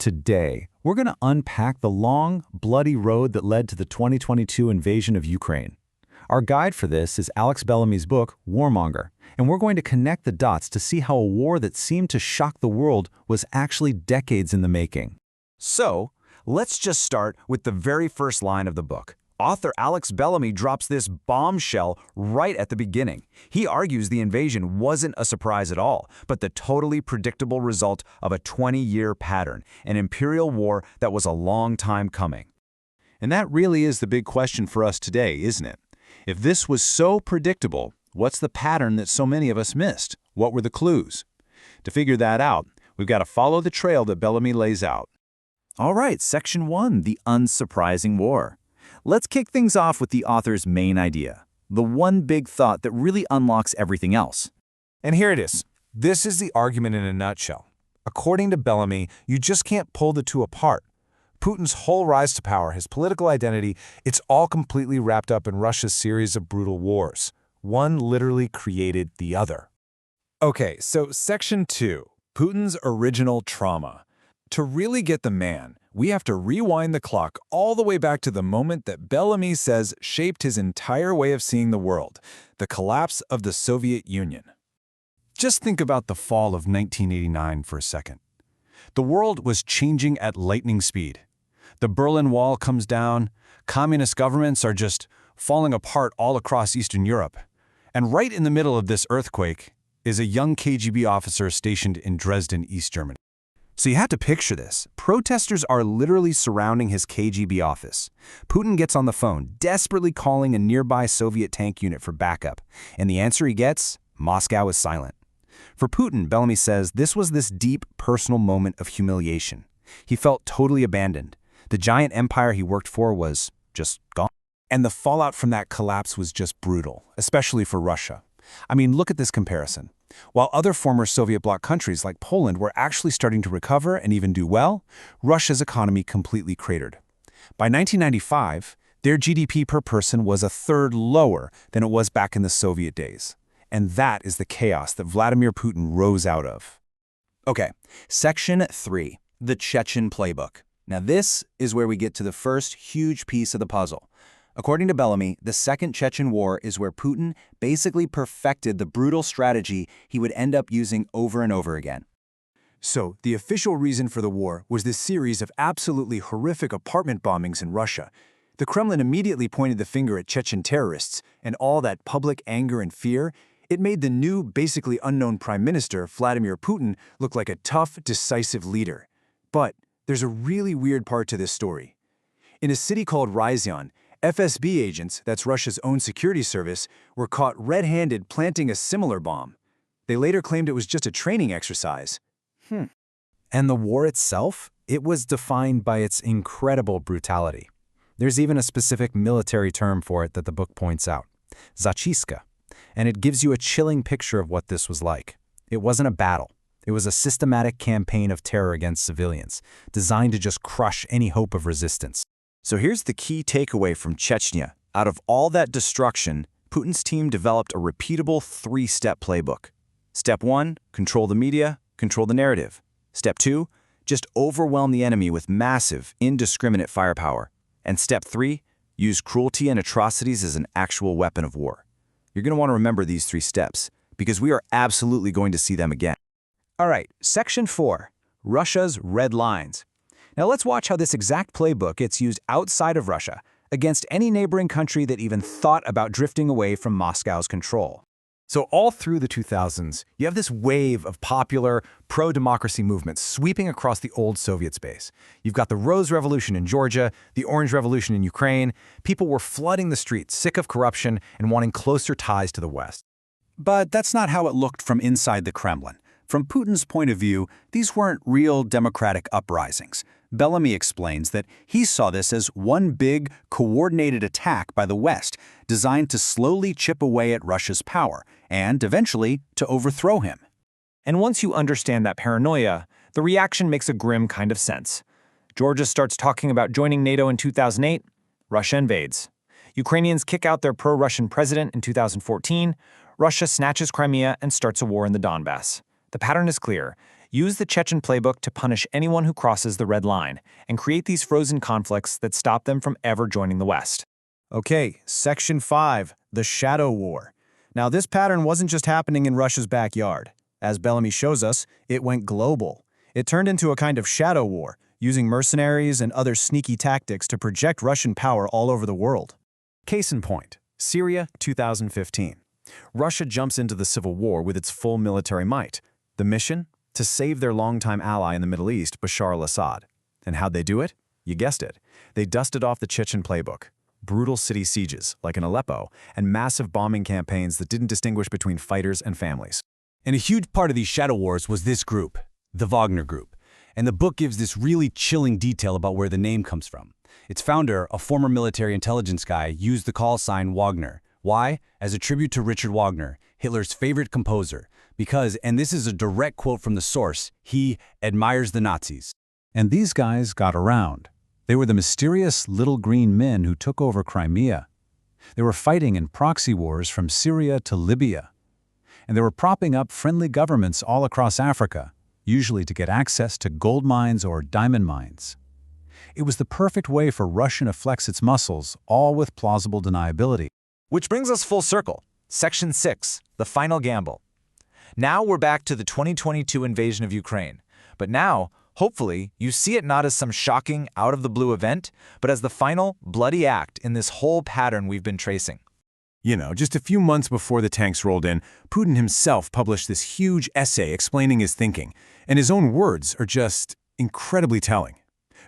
Today, we're going to unpack the long, bloody road that led to the 2022 invasion of Ukraine. Our guide for this is Alex Bellamy's book, Warmonger, and we're going to connect the dots to see how a war that seemed to shock the world was actually decades in the making. So, let's just start with the very first line of the book. Author Alex Bellamy drops this bombshell right at the beginning. He argues the invasion wasn't a surprise at all, but the totally predictable result of a 20-year pattern, an imperial war that was a long time coming. And that really is the big question for us today, isn't it? If this was so predictable, what's the pattern that so many of us missed? What were the clues? To figure that out, we've got to follow the trail that Bellamy lays out. All right, Section 1, the unsurprising war. Let's kick things off with the author's main idea, the one big thought that really unlocks everything else. And here it is. This is the argument in a nutshell. According to Bellamy, you just can't pull the two apart. Putin's whole rise to power, his political identity, it's all completely wrapped up in Russia's series of brutal wars. One literally created the other. Okay, so Section 2, Putin's original trauma. To really get the man, we have to rewind the clock all the way back to the moment that Bellamy says shaped his entire way of seeing the world, the collapse of the Soviet Union. Just think about the fall of 1989 for a second. The world was changing at lightning speed. The Berlin Wall comes down, communist governments are just falling apart all across Eastern Europe. And right in the middle of this earthquake is a young KGB officer stationed in Dresden, East Germany. So you have to picture this. Protesters are literally surrounding his KGB office. Putin gets on the phone, desperately calling a nearby Soviet tank unit for backup. And the answer he gets? Moscow is silent. For Putin, Bellamy says this was this deep, personal moment of humiliation. He felt totally abandoned. The giant empire he worked for was just gone. And the fallout from that collapse was just brutal, especially for Russia. I mean, look at this comparison. While other former Soviet bloc countries like Poland were actually starting to recover and even do well, Russia's economy completely cratered. By 1995, their GDP per person was a third lower than it was back in the Soviet days. And that is the chaos that Vladimir Putin rose out of. Okay, Section 3, the Chechen playbook. Now this is where we get to the first huge piece of the puzzle. According to Bellamy, the Second Chechen War is where Putin basically perfected the brutal strategy he would end up using over and over again. So, the official reason for the war was this series of absolutely horrific apartment bombings in Russia. The Kremlin immediately pointed the finger at Chechen terrorists, and all that public anger and fear, it made the new, basically unknown Prime Minister, Vladimir Putin, look like a tough, decisive leader. But there's a really weird part to this story. In a city called Ryazan, FSB agents, that's Russia's own security service, were caught red-handed planting a similar bomb. They later claimed it was just a training exercise. And the war itself? It was defined by its incredible brutality. There's even a specific military term for it that the book points out, zachistka, and it gives you a chilling picture of what this was like. It wasn't a battle. It was a systematic campaign of terror against civilians, designed to just crush any hope of resistance. So here's the key takeaway from Chechnya. Out of all that destruction, Putin's team developed a repeatable three-step playbook. Step 1, control the media, control the narrative. Step 2, just overwhelm the enemy with massive, indiscriminate firepower. And Step 3, use cruelty and atrocities as an actual weapon of war. You're going to want to remember these 3 steps, because we are absolutely going to see them again. All right, Section 4, Russia's red lines. Now let's watch how this exact playbook gets used outside of Russia, against any neighboring country that even thought about drifting away from Moscow's control. So all through the 2000s, you have this wave of popular pro-democracy movements sweeping across the old Soviet space. You've got the Rose Revolution in Georgia, the Orange Revolution in Ukraine. People were flooding the streets, sick of corruption and wanting closer ties to the West. But that's not how it looked from inside the Kremlin. From Putin's point of view, these weren't real democratic uprisings. Bellamy explains that he saw this as one big, coordinated attack by the West, designed to slowly chip away at Russia's power, and eventually to overthrow him. And once you understand that paranoia, the reaction makes a grim kind of sense. Georgia starts talking about joining NATO in 2008, Russia invades. Ukrainians kick out their pro-Russian president in 2014, Russia snatches Crimea and starts a war in the Donbass. The pattern is clear. Use the Chechen playbook to punish anyone who crosses the red line, and create these frozen conflicts that stop them from ever joining the West. Okay, Section 5, the Shadow War. Now, this pattern wasn't just happening in Russia's backyard. As Bellamy shows us, it went global. It turned into a kind of shadow war, using mercenaries and other sneaky tactics to project Russian power all over the world. Case in point, Syria, 2015. Russia jumps into the civil war with its full military might. The mission? To save their longtime ally in the Middle East, Bashar al-Assad. And how'd they do it? You guessed it. They dusted off the Chechen playbook. Brutal city sieges, like in Aleppo, and massive bombing campaigns that didn't distinguish between fighters and families. And a huge part of these shadow wars was this group, the Wagner Group. And the book gives this really chilling detail about where the name comes from. Its founder, a former military intelligence guy, used the call sign Wagner. Why? As a tribute to Richard Wagner, Hitler's favorite composer. Because, and this is a direct quote from the source, he admires the Nazis. And these guys got around. They were the mysterious little green men who took over Crimea. They were fighting in proxy wars from Syria to Libya. And they were propping up friendly governments all across Africa, usually to get access to gold mines or diamond mines. It was the perfect way for Russia to flex its muscles, all with plausible deniability. Which brings us full circle. Section 6, the final gamble. Now we're back to the 2022 invasion of Ukraine. But now, hopefully, you see it not as some shocking, out-of-the-blue event, but as the final, bloody act in this whole pattern we've been tracing. You know, just a few months before the tanks rolled in, Putin himself published this huge essay explaining his thinking, and his own words are just incredibly telling.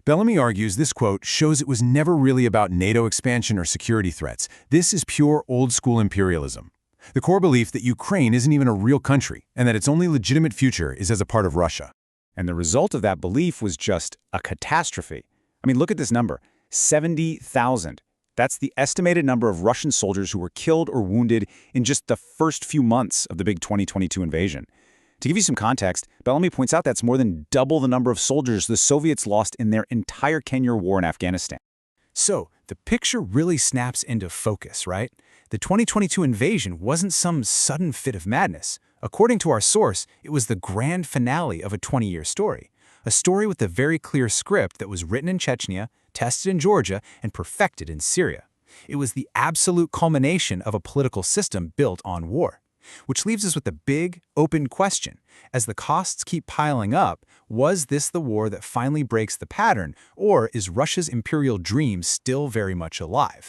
Bellamy argues this quote shows it was never really about NATO expansion or security threats. This is pure old-school imperialism. The core belief that Ukraine isn't even a real country, and that its only legitimate future is as a part of Russia. And the result of that belief was just a catastrophe. I mean, look at this number, 70,000. That's the estimated number of Russian soldiers who were killed or wounded in just the first few months of the big 2022 invasion. To give you some context, Bellamy points out that's more than double the number of soldiers the Soviets lost in their entire 10-year war in Afghanistan. So, the picture really snaps into focus, right? The 2022 invasion wasn't some sudden fit of madness. According to our source, it was the grand finale of a 20-year story. A story with a very clear script that was written in Chechnya, tested in Georgia, and perfected in Syria. It was the absolute culmination of a political system built on war. Which leaves us with the big, open question. As the costs keep piling up, was this the war that finally breaks the pattern, or is Russia's imperial dream still very much alive?